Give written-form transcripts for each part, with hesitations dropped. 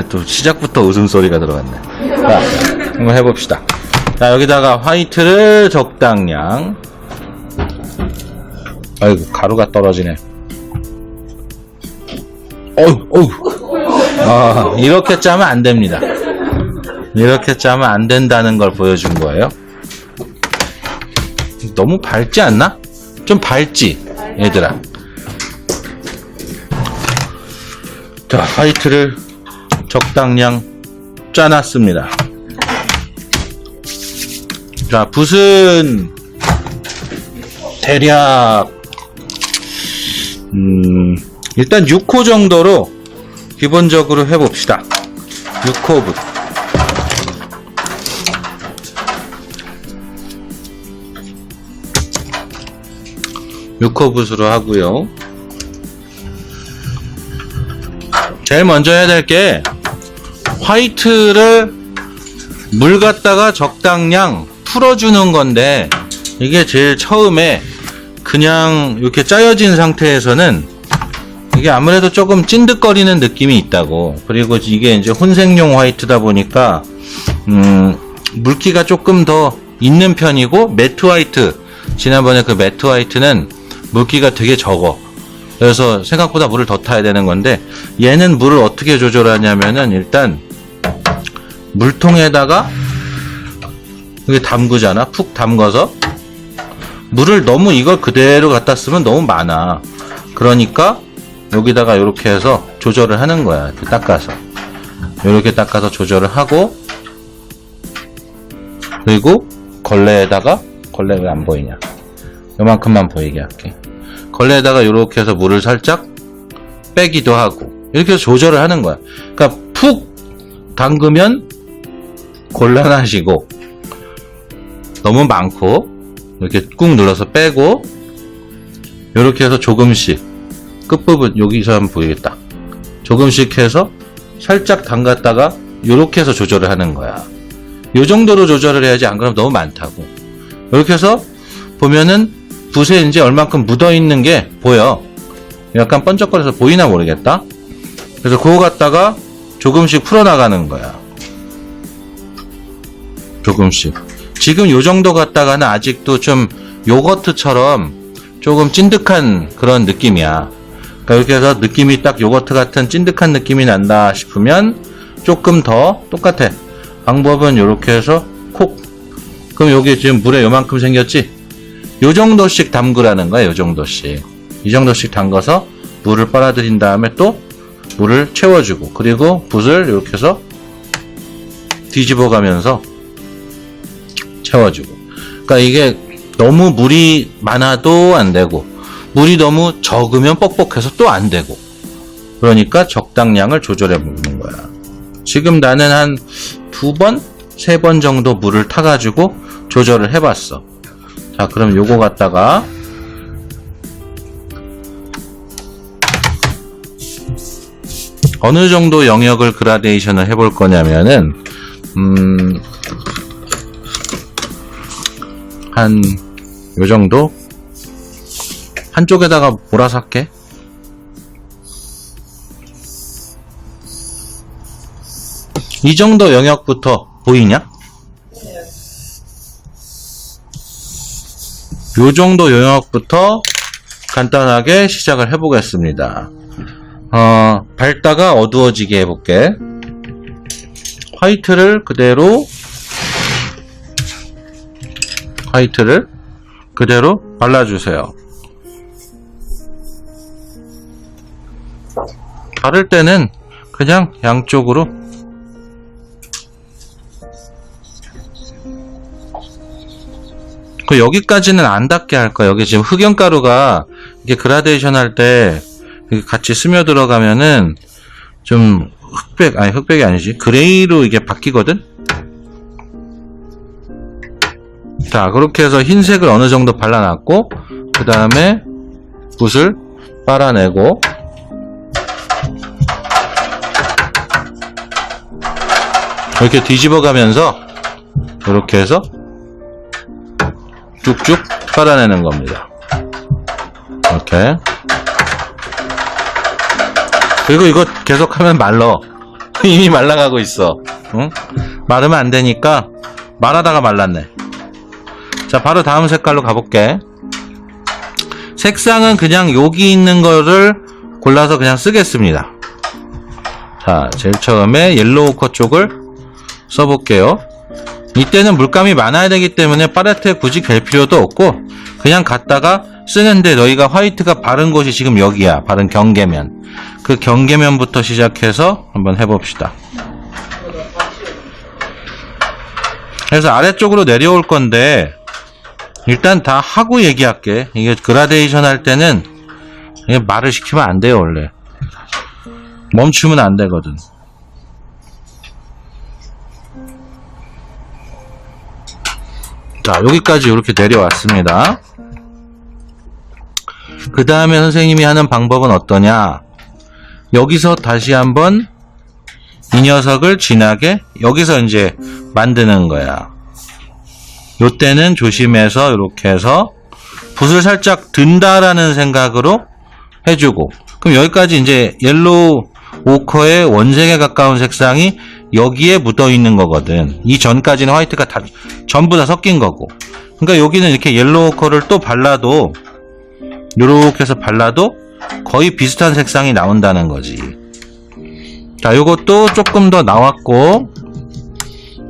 또 시작부터 웃음소리가 들어갔네. 자, 한번 해봅시다. 자, 여기다가 화이트를 적당량. 아이고, 가루가 떨어지네. 어우. 이렇게 짜면 안 됩니다. 이렇게 짜면 안 된다는 걸 보여준 거예요. 너무 밝지 않나? 좀 밝지, 얘들아. 자, 화이트를 적당량 짜놨습니다. 자, 붓은 대략 일단 6호 정도로 기본적으로 해봅시다. 6호 붓. 붓으로 하고요. 제일 먼저 해야 될 게 화이트를 물 갖다가 적당량 풀어주는 건데, 이게 제일 처음에 그냥 이렇게 짜여진 상태에서는 이게 아무래도 조금 찐득거리는 느낌이 있다고. 그리고 이게 이제 혼색용 화이트다 보니까 물기가 조금 더 있는 편이고, 매트 화이트, 지난번에 그 매트 화이트는 물기가 되게 적어. 그래서 생각보다 물을 더 타야 되는 건데, 얘는 물을 어떻게 조절하냐면은 일단 물통에다가 이게 담그잖아. 푹 담궈서. 물을 너무 이걸 그대로 갖다 쓰면 너무 많아. 그러니까 여기다가 이렇게 해서 조절을 하는 거야. 이렇게 닦아서. 이렇게 닦아서 조절을 하고, 그리고 걸레에다가, 걸레 왜 안 보이냐? 요만큼만 보이게 할게. 걸레에다가 이렇게 해서 물을 살짝 빼기도 하고, 이렇게 해서 조절을 하는 거야. 그러니까 푹 담그면 곤란하시고, 너무 많고 이렇게 꾹 눌러서 빼고, 이렇게 해서 조금씩 끝부분, 여기서 하면 보이겠다. 조금씩 해서 살짝 담갔다가 이렇게 해서 조절을 하는 거야. 이 정도로 조절을 해야지, 안 그러면 너무 많다고. 이렇게 해서 보면은 붓에 이제 얼만큼 묻어 있는 게 보여. 약간 번쩍거려서 보이나 모르겠다. 그래서 그거 갖다가 조금씩 풀어나가는 거야. 조금씩. 지금 요 정도 갖다가는 아직도 좀 요거트처럼 조금 찐득한 그런 느낌이야. 그러니까 이렇게 해서 느낌이 딱 요거트 같은 찐득한 느낌이 난다 싶으면 조금 더 똑같아. 방법은 이렇게 해서 콕. 그럼 여기 지금 물에 요만큼 생겼지? 요 정도씩 담그라는 거야. 요 정도씩. 이 정도씩 담가서 물을 빨아들인 다음에 또 물을 채워주고, 그리고 붓을 이렇게 해서 뒤집어 가면서 채워주고. 그러니까 이게 너무 물이 많아도 안 되고, 물이 너무 적으면 뻑뻑해서 또 안 되고. 그러니까 적당량을 조절해 보는 거야. 지금 나는 한 2번, 3번 정도 물을 타가지고 조절을 해봤어. 자, 그럼 요거 갖다가 어느 정도 영역을 그라데이션을 해볼 거냐면은 한 요 정도? 한쪽에다가 몰아서 할게. 이 정도 영역부터 보이냐? 요 정도 영역부터 간단하게 시작을 해보겠습니다. 밝다가 어두워지게 해볼게. 화이트를 그대로 발라주세요. 바를 때는 그냥 양쪽으로 여기까지는 안 닿게 할 거야. 여기 지금 흑연가루가 이게 그라데이션 할 때 같이 스며 들어가면은 좀 흑백이 아니지. 그레이로 이게 바뀌거든? 자, 그렇게 해서 흰색을 어느 정도 발라놨고, 그 다음에 붓을 빨아내고, 이렇게 뒤집어 가면서 이렇게 해서 쭉쭉 빨아내는 겁니다. 이렇게. 그리고 이거 계속하면 말라. 이미 말라가고 있어. 응? 마르면 안 되니까 말하다가 말랐네. 자, 바로 다음 색깔로 가볼게. 색상은 그냥 여기 있는 거를 골라서 그냥 쓰겠습니다. 자, 제일 처음에 옐로우 오커 쪽을 써볼게요. 이때는 물감이 많아야 되기 때문에 팔레트에 굳이 갤 필요도 없고 그냥 갖다가 쓰는데, 너희가 화이트가 바른 곳이 지금 여기야. 바른 경계면. 그 경계면부터 시작해서 한번 해봅시다. 그래서 아래쪽으로 내려올 건데 일단 다 하고 얘기할게. 이게 그라데이션 할 때는 이게 말을 시키면 안 돼요. 원래 멈추면 안 되거든. 자, 여기까지 이렇게 내려왔습니다. 그 다음에 선생님이 하는 방법은 어떠냐? 여기서 다시 한번 이 녀석을 진하게 여기서 이제 만드는 거야. 요때는 조심해서 이렇게 해서 붓을 살짝 든다라는 생각으로 해주고, 그럼 여기까지 이제 옐로우 오커의 원색에 가까운 색상이 여기에 묻어 있는 거거든. 이 전까지는 화이트가 다 전부 다 섞인 거고. 그러니까 여기는 이렇게 옐로우 오커를 또 발라도, 요렇게 해서 발라도 거의 비슷한 색상이 나온다는 거지. 자, 요것도 조금 더 나왔고,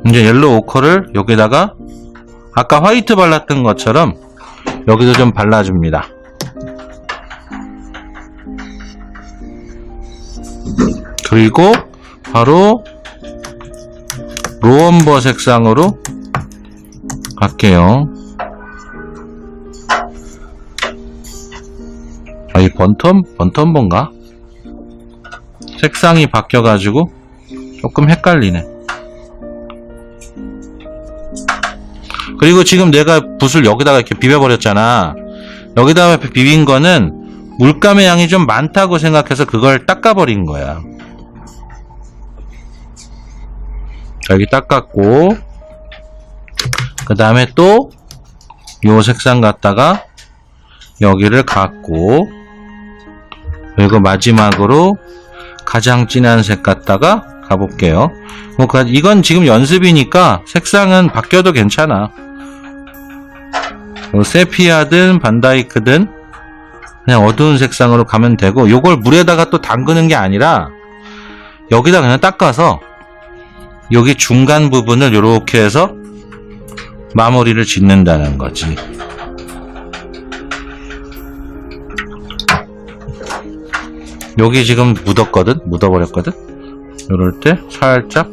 이제 옐로우 오커를 여기다가 아까 화이트 발랐던 것처럼 여기도 좀 발라줍니다. 그리고 바로 로엄버 색상으로 갈게요. 이 번텀버인가? 색상이 바뀌어가지고 조금 헷갈리네. 그리고 지금 내가 붓을 여기다가 이렇게 비벼버렸잖아. 여기다가 비빈 거는 물감의 양이 좀 많다고 생각해서 그걸 닦아버린 거야. 여기 닦았고, 그 다음에 또 요 색상 갖다가 여기를 갖고, 그리고 마지막으로 가장 진한 색 갖다가 가볼게요. 뭐 이건 지금 연습이니까 색상은 바뀌어도 괜찮아. 뭐 세피아든 반다이크든 그냥 어두운 색상으로 가면 되고, 요걸 물에다가 또 담그는 게 아니라 여기다 그냥 닦아서 여기 중간 부분을 이렇게 해서 마무리를 짓는다는 거지. 여기 지금 묻어버렸거든? 이럴 때 살짝.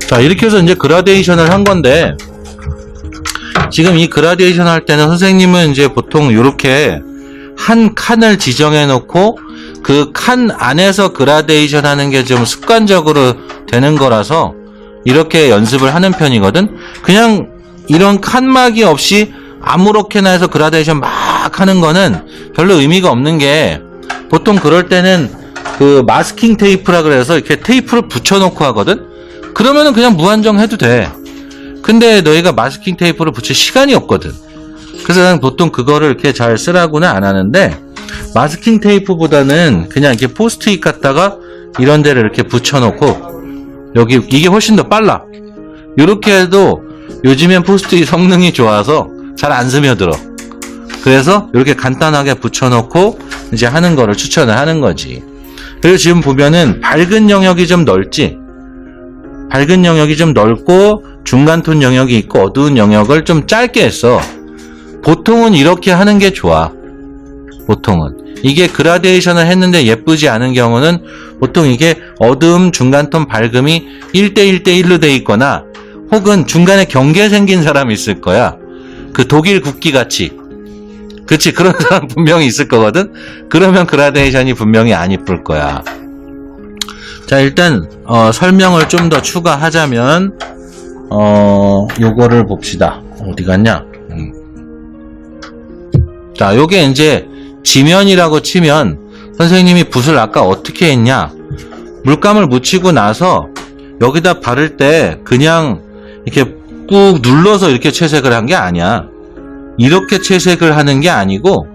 자, 이렇게 해서 이제 그라데이션을 한 건데, 지금 이 그라데이션 할 때는 선생님은 이제 보통 이렇게 한 칸을 지정해 놓고 그 칸 안에서 그라데이션 하는 게 좀 습관적으로 되는 거라서 이렇게 연습을 하는 편이거든. 그냥 이런 칸막이 없이 아무렇게나 해서 그라데이션 막 하는 거는 별로 의미가 없는 게, 보통 그럴 때는 그 마스킹 테이프라 그래서 이렇게 테이프를 붙여놓고 하거든. 그러면은 그냥 무한정 해도 돼. 근데 너희가 마스킹 테이프를 붙일 시간이 없거든. 그래서 난 보통 그거를 이렇게 잘 쓰라고는 안 하는데, 마스킹 테이프보다는 그냥 이렇게 포스트잇 갖다가 이런 데를 이렇게 붙여놓고, 여기 이게 훨씬 더 빨라. 이렇게 해도 요즘엔 포스트잇 성능이 좋아서 잘 안 스며들어. 그래서 이렇게 간단하게 붙여놓고 이제 하는 거를 추천을 하는 거지. 그리고 지금 보면은 밝은 영역이 좀 넓지? 밝은 영역이 좀 넓고 중간톤 영역이 있고 어두운 영역을 좀 짧게 했어. 보통은 이렇게 하는 게 좋아. 보통은. 이게 그라데이션을 했는데 예쁘지 않은 경우는 보통 이게 어두움, 중간톤, 밝음이 1대1대1로 돼 있거나, 혹은 중간에 경계 생긴 사람이 있을 거야. 그 독일 국기 같이. 그치, 그런 사람 분명히 있을 거거든? 그러면 그라데이션이 분명히 안 이쁠 거야. 자, 일단 설명을 좀 더 추가하자면 요거를 봅시다. 어디 갔냐? 자, 요게 이제 지면이라고 치면 선생님이 붓을 아까 어떻게 했냐? 물감을 묻히고 나서 여기다 바를 때 그냥 이렇게 꾹 눌러서 이렇게 채색을 한 게 아니야. 이렇게 채색을 하는 게 아니고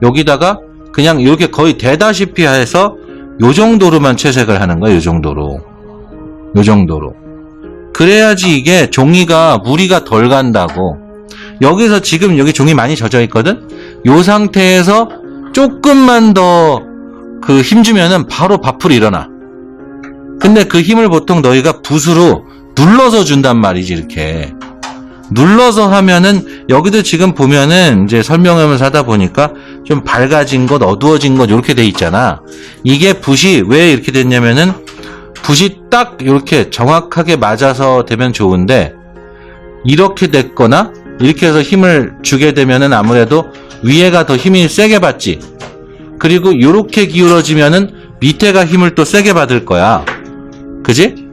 여기다가 그냥 이렇게 거의 대다시피 해서 요 정도로만 채색을 하는 거야. 요 정도로. 그래야지 이게 종이가 무리가 덜 간다고. 여기서 지금 여기 종이 많이 젖어 있거든? 요 상태에서 조금만 더 그 힘 주면은 바로 밥풀이 일어나. 근데 그 힘을 보통 너희가 붓으로 눌러서 준단 말이지. 이렇게 눌러서 하면은 여기도 지금 보면은 이제 설명하면서 하다 보니까 좀 밝아진 것, 어두워진 것 이렇게 돼 있잖아. 이게 붓이 왜 이렇게 됐냐면은 붓이 딱 이렇게 정확하게 맞아서 되면 좋은데 이렇게 됐거나 이렇게 해서 힘을 주게 되면은 아무래도 위에가 더 힘이 세게 받지. 그리고 이렇게 기울어지면은 밑에가 힘을 또 세게 받을 거야. 그지?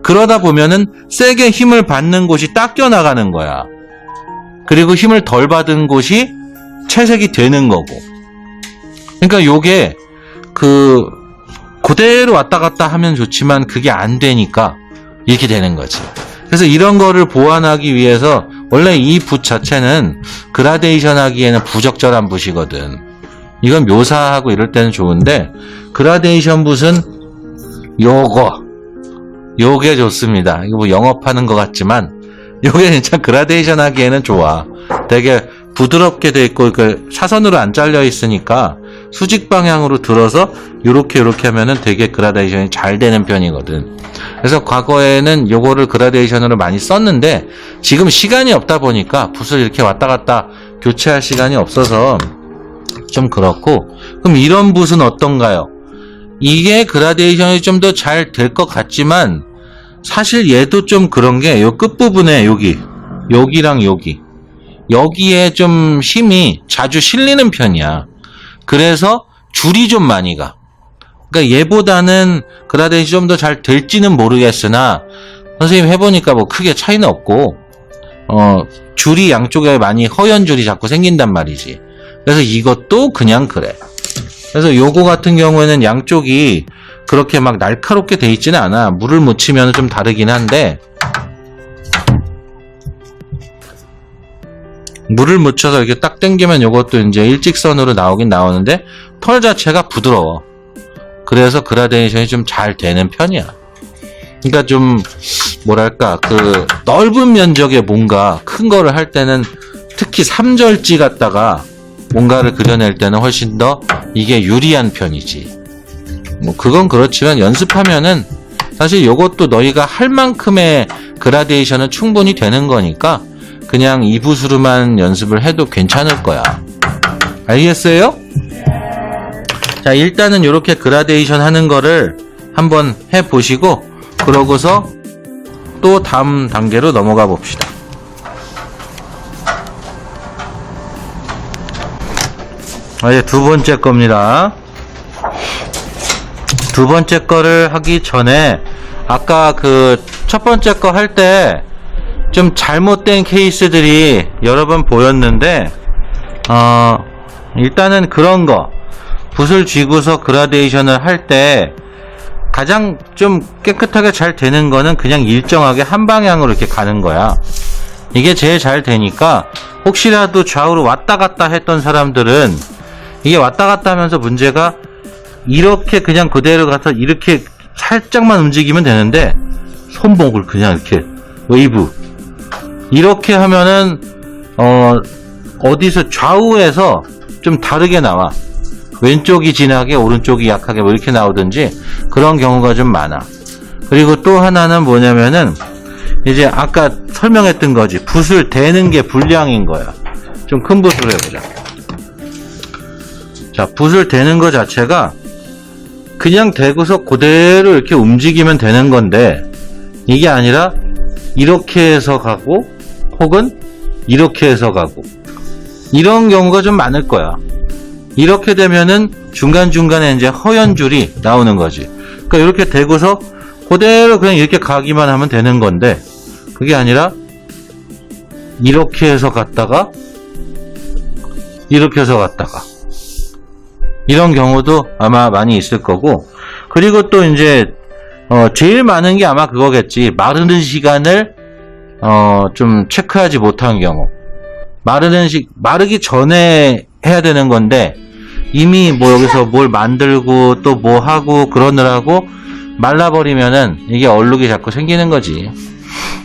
그러다 보면은 세게 힘을 받는 곳이 닦여 나가는 거야. 그리고 힘을 덜 받은 곳이 채색이 되는 거고. 그러니까 요게 그대로 왔다 갔다 하면 좋지만 그게 안 되니까 이렇게 되는 거지. 그래서 이런 거를 보완하기 위해서 원래 이 붓 자체는 그라데이션 하기에는 부적절한 붓이거든. 이건 묘사하고 이럴 때는 좋은데 그라데이션 붓은 요게 좋습니다. 이거 뭐 영업하는 것 같지만 요게 진짜 그라데이션 하기에는 좋아. 되게 부드럽게 돼 있고 그 사선으로 안 잘려 있으니까 수직 방향으로 들어서 요렇게 하면은 되게 그라데이션이 잘 되는 편이거든. 그래서 과거에는 요거를 그라데이션으로 많이 썼는데 지금 시간이 없다 보니까 붓을 이렇게 왔다 갔다 교체할 시간이 없어서 좀 그렇고. 그럼 이런 붓은 어떤가요? 이게 그라데이션이 좀 더 잘 될 것 같지만 사실 얘도 좀 그런 게 요 끝부분에 여기랑 여기에 좀 힘이 자주 실리는 편이야. 그래서 줄이 좀 많이 가. 그러니까 얘보다는 그라데이션이 좀 더 잘 될지는 모르겠으나 선생님 해보니까 뭐 크게 차이는 없고 줄이 양쪽에 많이 허연 줄이 자꾸 생긴단 말이지. 그래서 이것도 그냥 그래. 그래서 요거 같은 경우에는 양쪽이 그렇게 막 날카롭게 돼 있지는 않아. 물을 묻히면 좀 다르긴 한데 물을 묻혀서 이렇게 딱 당기면 요것도 이제 일직선으로 나오긴 나오는데 털 자체가 부드러워. 그래서 그라데이션이 좀 잘 되는 편이야. 그러니까 좀 뭐랄까 그 넓은 면적의 뭔가 큰 거를 할 때는 특히 삼절지 갖다가 뭔가를 그려낼 때는 훨씬 더 이게 유리한 편이지. 뭐 그건 그렇지만 연습하면은 사실 요것도 너희가 할 만큼의 그라데이션은 충분히 되는 거니까 그냥 이 붓으로만 연습을 해도 괜찮을 거야. 알겠어요? 자, 일단은 이렇게 그라데이션 하는 거를 한번 해보시고 그러고서 또 다음 단계로 넘어가 봅시다. 이제 두 번째 겁니다. 두 번째 거를 하기 전에 아까 그 첫 번째 거 할 때 좀 잘못된 케이스들이 여러 번 보였는데 일단은 그런 거 붓을 쥐고서 그라데이션을 할 때 가장 좀 깨끗하게 잘 되는 거는 그냥 일정하게 한 방향으로 이렇게 가는 거야. 이게 제일 잘 되니까 혹시라도 좌우로 왔다 갔다 했던 사람들은 이게 왔다 갔다 하면서 문제가 이렇게 그냥 그대로 가서 이렇게 살짝만 움직이면 되는데 손목을 그냥 이렇게 웨이브 이렇게 하면은 어디서 좌우에서 좀 다르게 나와. 왼쪽이 진하게 오른쪽이 약하게 뭐 이렇게 나오든지 그런 경우가 좀 많아. 그리고 또 하나는 뭐냐면은 이제 아까 설명했던 거지. 붓을 대는 게 불량인 거야. 좀 큰 붓으로 해보자. 자, 붓을 대는 거 자체가 그냥 대고서 그대로 이렇게 움직이면 되는 건데 이게 아니라 이렇게 해서 가고 혹은 이렇게 해서 가고 이런 경우가 좀 많을 거야. 이렇게 되면은 중간중간에 이제 허연 줄이 나오는 거지. 그러니까 이렇게 대고서 그대로 그냥 이렇게 가기만 하면 되는 건데 그게 아니라 이렇게 해서 갔다가 이렇게 해서 갔다가 이런 경우도 아마 많이 있을 거고. 그리고 또 이제 제일 많은 게 아마 그거겠지. 마르는 시간을 좀 체크하지 못한 경우. 마르기 전에 해야 되는 건데 이미 뭐 여기서 뭘 만들고 또 뭐 하고 그러느라고 말라버리면은 이게 얼룩이 자꾸 생기는 거지.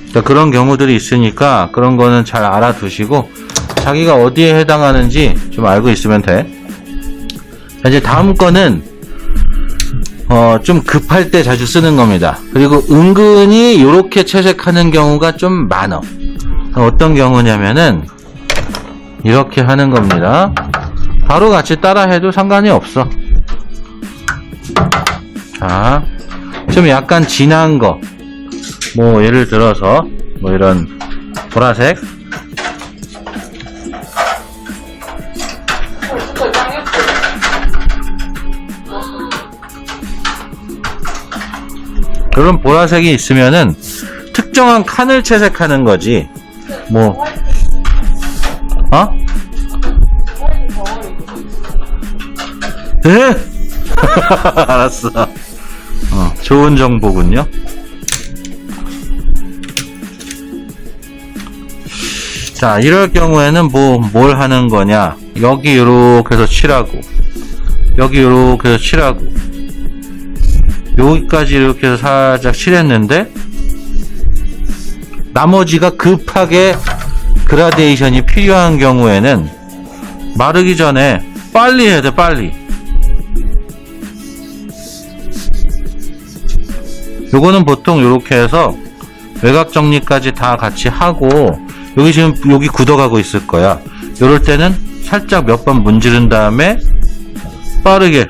그러니까 그런 경우들이 있으니까 그런 거는 잘 알아두시고 자기가 어디에 해당하는지 좀 알고 있으면 돼. 자, 이제 다음 거는 좀 급할 때 자주 쓰는 겁니다. 그리고 은근히 이렇게 채색하는 경우가 좀 많아. 어떤 경우냐면은 이렇게 하는 겁니다. 바로 같이 따라 해도 상관이 없어. 자, 좀 약간 진한 거, 뭐 예를 들어서 뭐 이런 보라색, 그런 보라색이 있으면은 특정한 칸을 채색하는 거지. 뭐, 에? 알았어. 좋은 정보군요. 자, 이럴 경우에는 뭘 하는 거냐. 여기 요렇게 해서 칠하고, 여기 요렇게 해서 칠하고, 여기까지 이렇게 해서 살짝 칠했는데, 나머지가 급하게 그라데이션이 필요한 경우에는 마르기 전에 빨리 해야 돼, 빨리. 요거는 보통 요렇게 해서 외곽 정리까지 다 같이 하고, 여기 지금 여기 굳어가고 있을 거야. 요럴 때는 살짝 몇 번 문지른 다음에 빠르게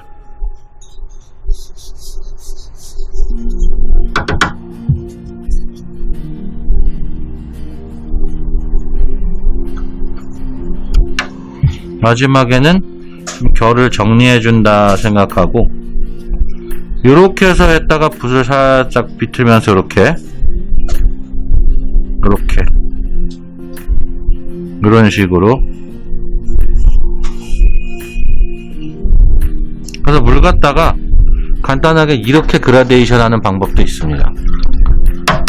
마지막에는 좀 결을 정리해준다 생각하고 요렇게 해서 했다가 붓을 살짝 비틀면서 요렇게 이런 식으로. 그래서 물 갖다가 간단하게 이렇게 그라데이션 하는 방법도 있습니다.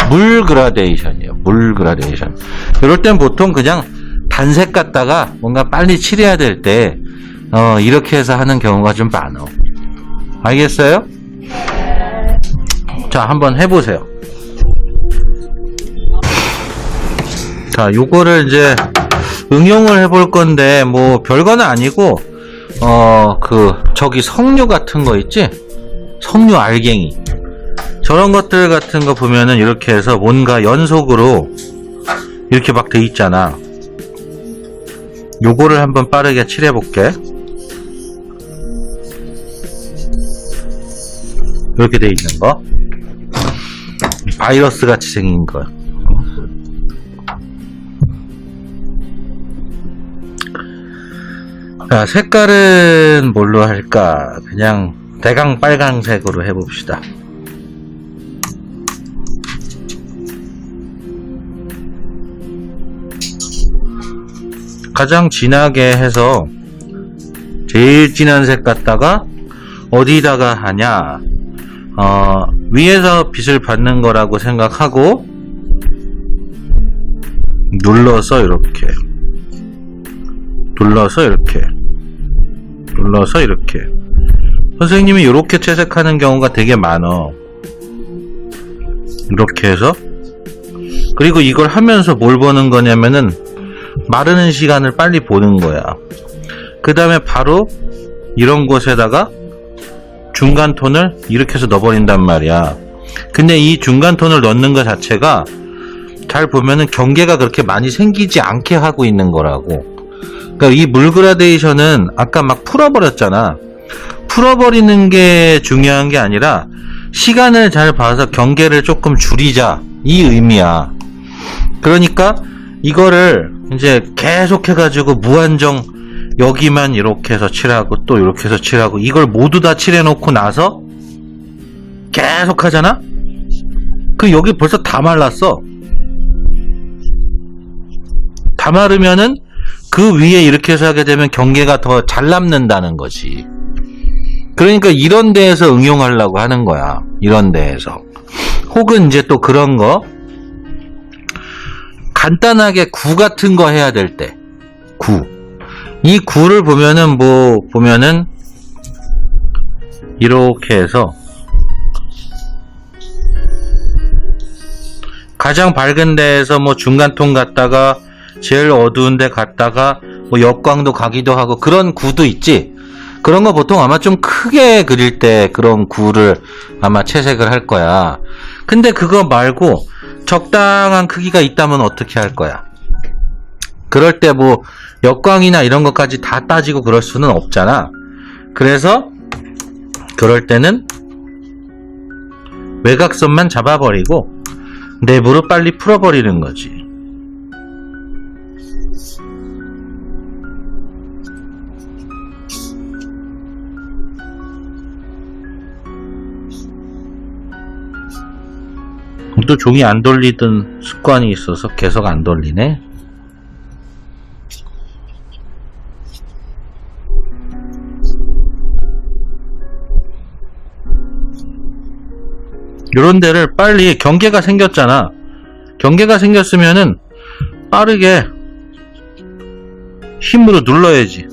물 그라데이션이에요. 물 그라데이션. 이럴 땐 보통 그냥 단색 갖다가 뭔가 빨리 칠해야 될 때 이렇게 해서 하는 경우가 좀 많아. 알겠어요? 자, 한번 해보세요. 자, 요거를 이제 응용을 해볼 건데 뭐 별거는 아니고 저기 석류 같은 거 있지? 석류 알갱이 저런 것들 같은 거 보면은 이렇게 해서 뭔가 연속으로 이렇게 막 돼 있잖아. 요거를 한번 빠르게 칠해 볼게. 이렇게 돼 있는 거, 바이러스 같이 생긴 거. 자, 색깔은 뭘로 할까? 그냥 대강 빨강색으로 해봅시다. 가장 진하게 해서 제일 진한 색 갖다가 어디다가 하냐, 위에서 빛을 받는 거라고 생각하고 눌러서 이렇게, 눌러서 이렇게, 눌러서 이렇게. 선생님이 이렇게 채색하는 경우가 되게 많어. 이렇게 해서. 그리고 이걸 하면서 뭘 보는 거냐면은 마르는 시간을 빨리 보는 거야. 그 다음에 바로 이런 곳에다가 중간 톤을 이렇게 해서 넣어버린단 말이야. 근데 이 중간 톤을 넣는 것 자체가 잘 보면은 경계가 그렇게 많이 생기지 않게 하고 있는 거라고. 그러니까 이 물 그라데이션은 아까 막 풀어버렸잖아. 풀어버리는 게 중요한 게 아니라 시간을 잘 봐서 경계를 조금 줄이자, 이 의미야. 그러니까 이거를 이제 계속 해가지고 무한정 여기만 이렇게 해서 칠하고 또 이렇게 해서 칠하고 이걸 모두 다 칠해놓고 나서 계속 하잖아? 그 여기 벌써 다 말랐어. 다 마르면은 그 위에 이렇게 해서 하게 되면 경계가 더 잘 남는다는 거지. 그러니까 이런 데에서 응용하려고 하는 거야. 이런 데에서. 혹은 이제 또 그런 거, 간단하게 구 같은 거 해야 될 때, 구. 이 구를 보면은 이렇게 해서 가장 밝은 데에서 뭐 중간통 갔다가 제일 어두운 데 갔다가 뭐 역광도 가기도 하고 그런 구도 있지. 그런 거 보통 아마 좀 크게 그릴 때 그런 구를 아마 채색을 할 거야. 근데 그거 말고 적당한 크기가 있다면 어떻게 할 거야? 그럴 때 뭐 역광이나 이런 것까지 다 따지고 그럴 수는 없잖아. 그래서 그럴 때는 외곽선만 잡아버리고 내부로 빨리 풀어버리는 거지. 또 종이 안 돌리던 습관이 있어서 계속 안 돌리네. 요런 데를 빨리 경계가 생겼잖아. 경계가 생겼으면은 빠르게 힘으로 눌러야지.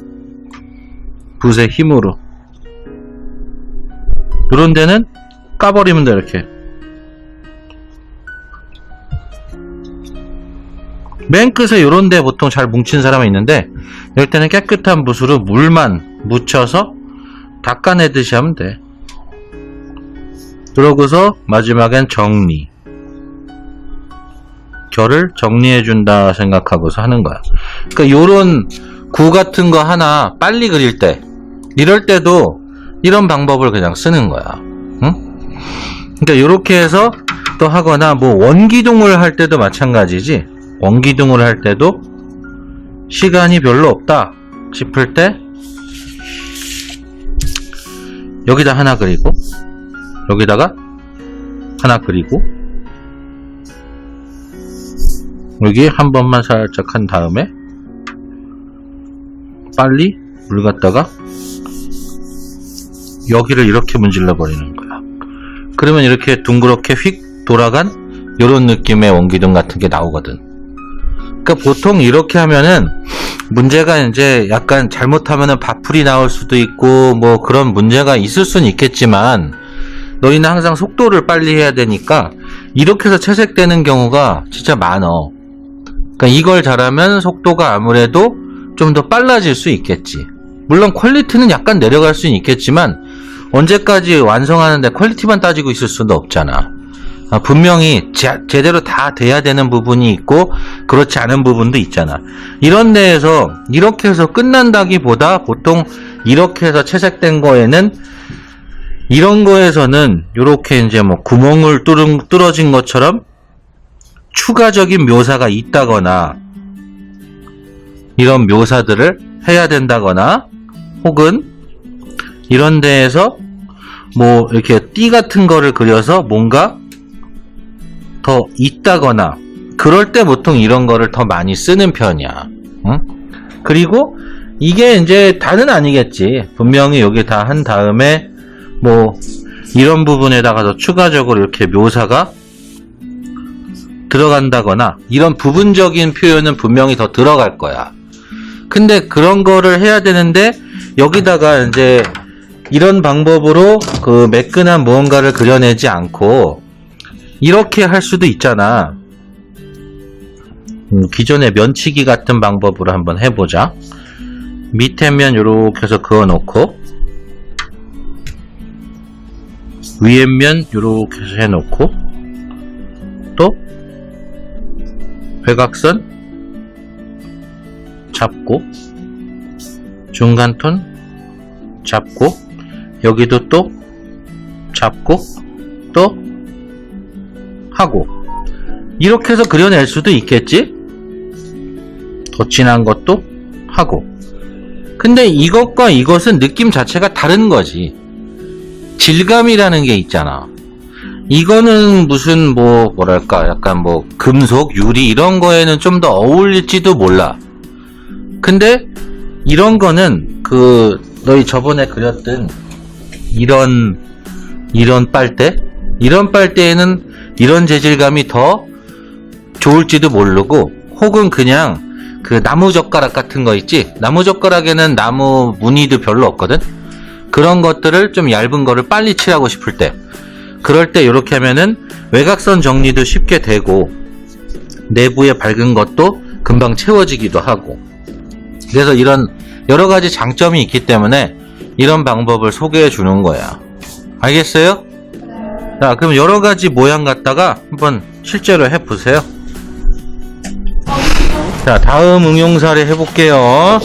붓의 힘으로. 요런 데는 까버리면 돼. 이렇게 맨 끝에 요런 데 보통 잘 뭉친 사람이 있는데 이럴 때는 깨끗한 붓으로 물만 묻혀서 닦아내듯이 하면 돼. 그러고서 마지막엔 정리. 결을 정리해준다 생각하고서 하는 거야. 그러니까 요런 구 같은 거 하나 빨리 그릴 때 이럴 때도 이런 방법을 그냥 쓰는 거야. 응? 그러니까 요렇게 해서 또 하거나 뭐 원기둥을 할 때도 마찬가지지. 원기둥을 할 때도 시간이 별로 없다 싶을 때 여기다 하나 그리고 여기다가 하나 그리고 여기 한 번만 살짝 한 다음에 빨리 물 갖다가 여기를 이렇게 문질러 버리는 거야. 그러면 이렇게 둥그렇게 휙 돌아간 이런 느낌의 원기둥 같은 게 나오거든. 그러니까 보통 이렇게 하면은 문제가 이제 약간 잘못하면은 바풀이 나올 수도 있고 뭐 그런 문제가 있을 수는 있겠지만 너희는 항상 속도를 빨리 해야 되니까 이렇게 해서 채색되는 경우가 진짜 많어. 그러니까 이걸 잘하면 속도가 아무래도 좀 더 빨라질 수 있겠지. 물론 퀄리티는 약간 내려갈 수는 있겠지만 언제까지 완성하는데 퀄리티만 따지고 있을 수도 없잖아. 분명히 제대로 다 돼야 되는 부분이 있고 그렇지 않은 부분도 있잖아. 이런 데에서 이렇게 해서 끝난다기보다 보통 이렇게 해서 채색된 거에는 이런 거에서는 이렇게 이제 뭐 구멍을 뚫어진 것처럼 추가적인 묘사가 있다거나 이런 묘사들을 해야 된다거나 혹은 이런 데에서 뭐 이렇게 띠 같은 거를 그려서 뭔가 더 있다거나 그럴 때 보통 이런 거를 더 많이 쓰는 편이야. 응? 그리고 이게 이제 다는 아니겠지. 분명히 여기 다 한 다음에 뭐 이런 부분에다가 더 추가적으로 이렇게 묘사가 들어간다거나 이런 부분적인 표현은 분명히 더 들어갈 거야. 근데 그런 거를 해야 되는데 여기다가 이제 이런 방법으로 그 매끈한 무언가를 그려내지 않고 이렇게 할 수도 있잖아. 기존의 면치기 같은 방법으로 한번 해보자. 밑에 면 이렇게 해서 그어놓고 위에 면 이렇게 해서 해놓고 또 회각선 잡고 중간톤 잡고 여기도 또 잡고 또 하고 이렇게 해서 그려낼 수도 있겠지? 더 진한 것도 하고. 근데 이것과 이것은 느낌 자체가 다른 거지. 질감이라는 게 있잖아. 이거는 무슨 뭐 뭐랄까 약간 뭐 금속, 유리 이런 거에는 좀 더 어울릴지도 몰라. 근데 이런 거는 그 너희 저번에 그렸던 이런 빨대? 이런 빨대에는 이런 재질감이 더 좋을지도 모르고 혹은 그냥 그 나무젓가락 같은 거 있지? 나무젓가락에는 나무 무늬도 별로 없거든? 그런 것들을 좀 얇은 거를 빨리 칠하고 싶을 때, 그럴 때 이렇게 하면은 외곽선 정리도 쉽게 되고 내부에 밝은 것도 금방 채워지기도 하고, 그래서 이런 여러 가지 장점이 있기 때문에 이런 방법을 소개해 주는 거야. 알겠어요? 자, 그럼 여러 가지 모양 갖다가 한번 실제로 해 보세요. 자, 다음 응용 사례 해볼게요.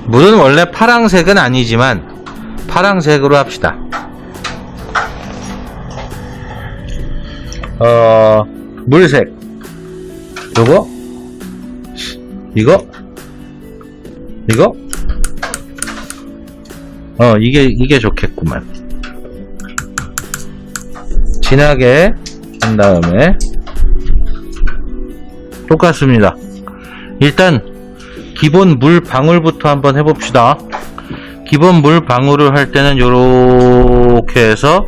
물은 원래 파랑색은 아니지만 파랑색으로 합시다. 물색. 요거? 이거? 이게 좋겠구만. 진하게 한 다음에 똑같습니다. 일단 기본 물 방울부터 한번 해봅시다. 기본 물 방울을 할 때는 요렇게 해서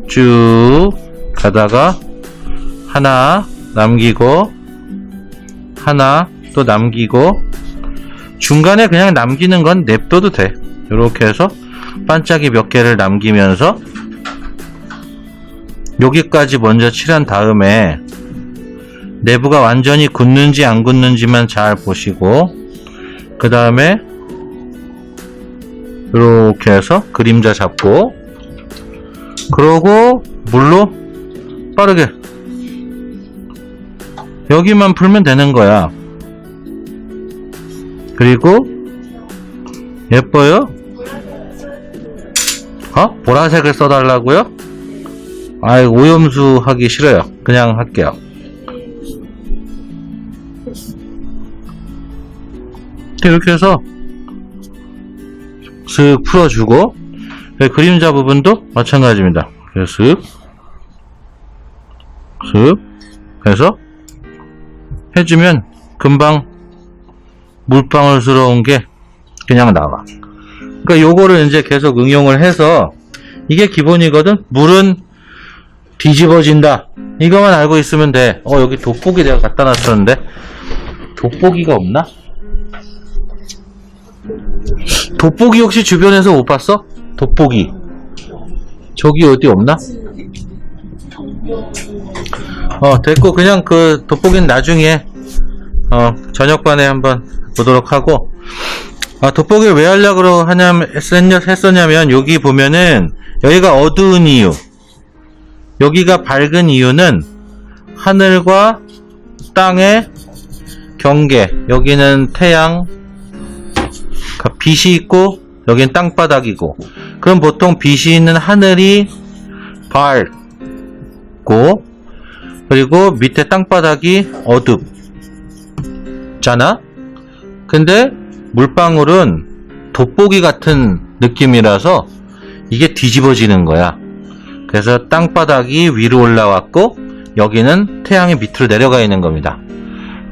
쭉 가다가 하나 남기고 하나 또 남기고, 중간에 그냥 남기는 건 냅둬도 돼. 요렇게 해서 반짝이 몇 개를 남기면서 여기까지 먼저 칠한 다음에 내부가 완전히 굳는지 안 굳는지만 잘 보시고, 그 다음에 이렇게 해서 그림자 잡고, 그러고 물로 빠르게 여기만 풀면 되는 거야. 그리고 예뻐요? 보라색을 써달라고요? 오염수 하기 싫어요. 그냥 할게요. 이렇게 해서 슥 풀어주고, 그림자 부분도 마찬가지입니다. 슥 해서 해주면 금방 물방울스러운 게 그냥 나와. 그러니까 요거를 이제 계속 응용을 해서, 이게 기본이거든. 물은 뒤집어진다, 이거만 알고 있으면 돼. 여기 돋보기 내가 갖다 놨었는데 돋보기가 없나? 돋보기 혹시 주변에서 못 봤어? 돋보기 저기 어디 없나? 됐고, 그냥 그 돋보기는 나중에 저녁반에 한번 보도록 하고, 돋보기를 왜 하려고 했었냐면, 여기 보면은 여기가 어두운 이유, 여기가 밝은 이유는 하늘과 땅의 경계, 여기는 태양, 빛이 있고 여기는 땅바닥이고, 그럼 보통 빛이 있는 하늘이 밝고 그리고 밑에 땅바닥이 어둡잖아. 근데 물방울은 돋보기 같은 느낌이라서 이게 뒤집어지는 거야. 그래서 땅바닥이 위로 올라왔고 여기는 태양이 밑으로 내려가 있는 겁니다.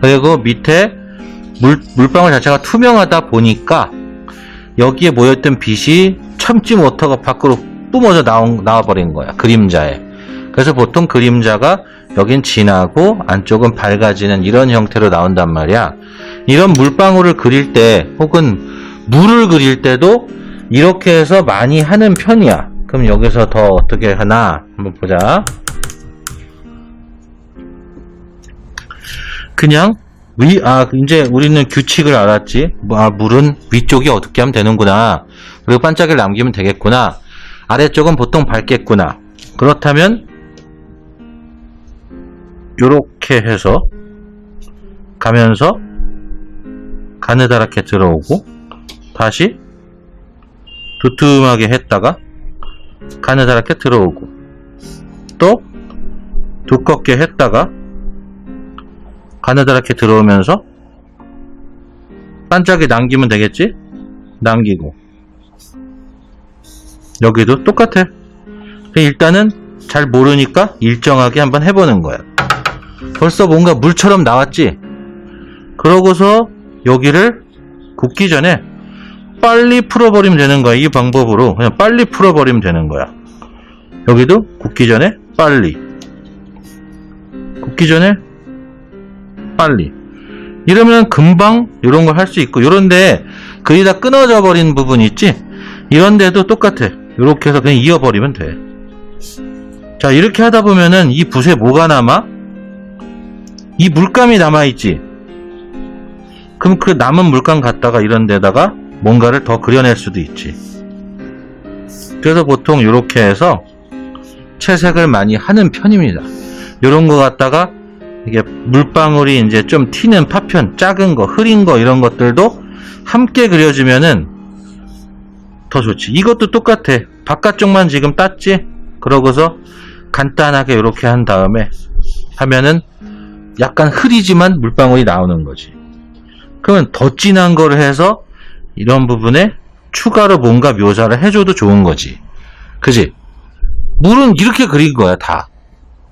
그리고 밑에 물방울 자체가 투명하다 보니까 여기에 모였던 빛이 참지 못하고 밖으로 뿜어져 나와버린 거야, 그림자에. 그래서 보통 그림자가 여긴 진하고 안쪽은 밝아지는 이런 형태로 나온단 말이야. 이런 물방울을 그릴 때 혹은 물을 그릴 때도 이렇게 해서 많이 하는 편이야. 그럼 여기서 더 어떻게 하나 한번 보자. 그냥 이제 우리는 규칙을 알았지. 물은 위쪽이 어둡게 하면 되는구나. 그리고 반짝이를 남기면 되겠구나. 아래쪽은 보통 밝겠구나. 그렇다면 요렇게 해서 가면서 가느다랗게 들어오고, 다시 두툼하게 했다가 가느다랗게 들어오고, 또 두껍게 했다가 가느다랗게 들어오면서 반짝이 남기면 되겠지? 남기고, 여기도 똑같아. 일단은 잘 모르니까 일정하게 한번 해보는 거야. 벌써 뭔가 물처럼 나왔지? 그러고서 여기를 굳기 전에 빨리 풀어버리면 되는 거야. 이 방법으로 그냥 빨리 풀어버리면 되는 거야. 여기도 굳기 전에 빨리. 녹기 전에 빨리. 이러면 금방 이런 걸 할 수 있고, 요런데 거의 다 끊어져 버린 부분 있지? 이런 데도 똑같아. 이렇게 해서 그냥 이어버리면 돼. 자, 이렇게 하다 보면은 이 붓에 뭐가 남아? 이 물감이 남아있지? 그럼 그 남은 물감 갖다가 이런 데다가 뭔가를 더 그려낼 수도 있지. 그래서 보통 이렇게 해서 채색을 많이 하는 편입니다. 이런 거 갖다가 이게 물방울이 이제 좀 튀는 파편, 작은 거, 흐린 거 이런 것들도 함께 그려주면은 더 좋지. 이것도 똑같아. 바깥쪽만 지금 땄지? 그러고서 간단하게 이렇게 한 다음에 하면은 약간 흐리지만 물방울이 나오는 거지. 그러면 더 진한 거를 해서 이런 부분에 추가로 뭔가 묘사를 해줘도 좋은 거지. 그지? 물은 이렇게 그린 거야, 다.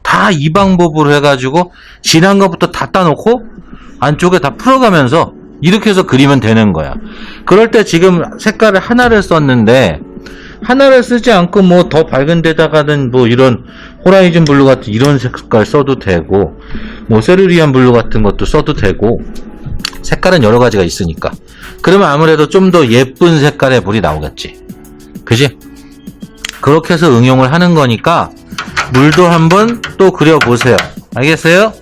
다 이 방법으로 해가지고 진한 것부터 다 따놓고 안쪽에 다 풀어가면서 이렇게 해서 그리면 되는 거야. 그럴 때 지금 색깔을 하나를 썼는데 하나를 쓰지 않고 뭐 더 밝은 데다가는 뭐 이런 호라이즌 블루 같은 이런 색깔 써도 되고 뭐 세르리안 블루 같은 것도 써도 되고 색깔은 여러 가지가 있으니까. 그러면 아무래도 좀 더 예쁜 색깔의 물이 나오겠지. 그지? 그렇게 해서 응용을 하는 거니까 물도 한번 또 그려보세요. 알겠어요?